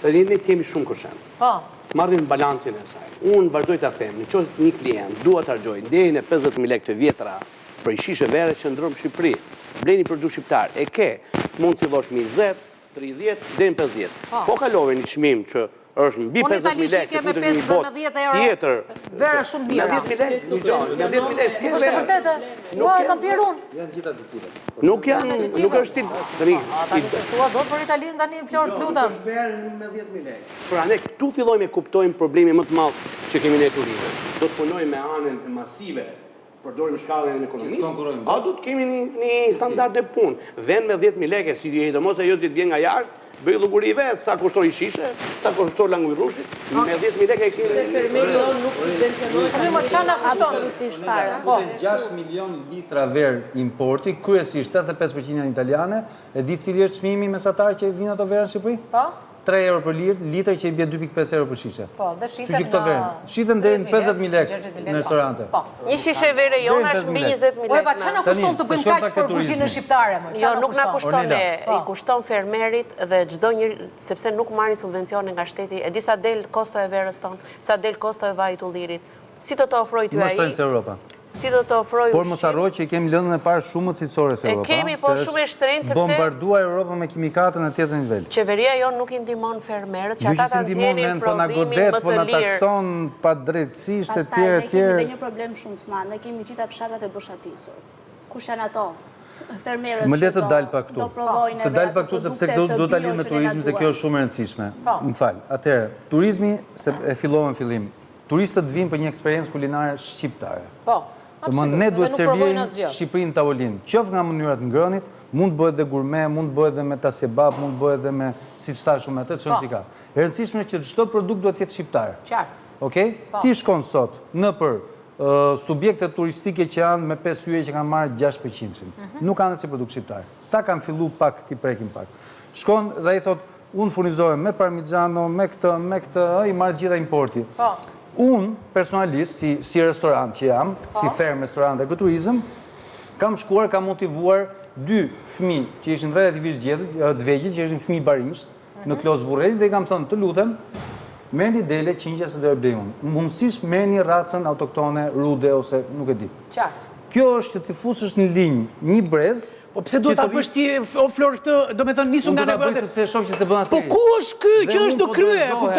Dhe ne kemi shumë kërshën. Marrim balancin e saj. Unë vazhdoj të them, në qoftë një klient dua të harxoj deri në 50.000 lekë të vjetra për shishe vere që ndron në Shqipëri, bleni produkt shqiptar, e ke, mund të fillosh me 20, 30 deri në 50. Po kalove një çmim që është mbi 50.000 lekë, me 15-10 euro. Tjetër. Vera shumë mira. 10.000 lekë, një gjallë, 10.000 lekë. Është e vërtetë? Ua, e kam pirë unë. Janë gjitha aditivet. Nuk është cilë. Tani se stua do për Italinë tani në Florë të lutem. Është verë me 10.000 lekë. Pra ne këtu fillojmë e kuptojmë problemi më të madh që kemi ne turizëm. Do të punojmë me anën masive, përdorim shkallën e ekonomisë. A do të kemi një standard e punë. Vend me 10.000 lekë, si do mos ajo të dje nga jashtë, bëj lloguri vetë, sa kushtoi shishe, sa kushtoi langu i rrushit, me 10.000 lekë e kemi. Fermeri jonë nuk subvencionohet. Më çana kushton? Absolutisht fare. 6 milion litra verë importi, kryesisht 85% janë italiane, e di cili është çmimi mesatar që vjen ato verë në Shqipëri? Po. 3 euro për litër që i bie 2.5 euro për shishe. Po, dhe shiten Shiten deri në 50.000 lekë në restorante. Po. Një shishe vere jonë është mbi 20.000 lekë. Oj, çana kushton të bëjmë kaq për kuzhinën shqiptare, më? Jo, nuk na kushton ne, i kushton fermerit dhe çdo njeri, sepse nuk marrin subvencione nga shteti, e di sa del kosto e verës tonë, sa del kosto e vajit ullirit. Si do të ofroj ty ai? Më shtojnë se Europa. Si do të ofroj Por mos harroj që i kemi lëndën e parë shumë më cilësore se Europa. E kemi, po shumë e shtrenjtë sepse bombarduar Europa me kimikate në tjetër nivel. Qeveria jonë nuk i ndihmon fermerët, që ata ta nxjerrin po na godet, po na takson pa drejtësisht e tjerë e tjerë. Ne kemi një problem shumë të madh. Ne kemi gjitha fshatrat e boshatisur. Kush janë ato? Fermerët më le të dal pa këtu. Të dal pa këtu sepse do ta lidh me turizmin se kjo është shumë e rëndësishme. Më fal. Atëherë, turizmi e fillova në fillim. Turistët vinë për një eksperiencë kulinare shqiptare. Po. Ne duhet servirim Shqipërinë tavolinë. Qoftë nga mënyrat ngrënit, mund bëhet dhe gurme, mund bëhet dhe me tasjebab, mund bëhet dhe me siç thash shumë atë çon si ka. E rëndësishme që çdo produkt duhet të jetë shqiptar. Qartë. Okej? Ti shkon sot në për subjekte turistike që janë me 5 hyje që kanë marrë 6%. Nuk kanë si produkt shqiptar. Sa kanë fillu pak ti prekim pak. Shkon dhe ai thot, unë furnizohem me parmigiano, me këtë, i marr gjitha importi. Unë, personalisht, si restorant që jam, si ferm restorant e turizëm, kam shkuar, kam motivuar 2 fëmijë që ishin relativisht të vegjël, që ishin fëmijë barinjsh, në Klos Burreli, dhe i kam thënë, të lutem, merrni dele qingjes dhe blej unë. Mundësisht merrni racën autoktone, rude, ose nuk e di. Qartë. Kjo është që ti fusësh në linjë një brez. Po pse duhet ta bësh ti o Flor këtë, do me thënë nisu nga nevojat. Sepse shoh që se bën asnjë. Po ku është ky që është do krye, kupton?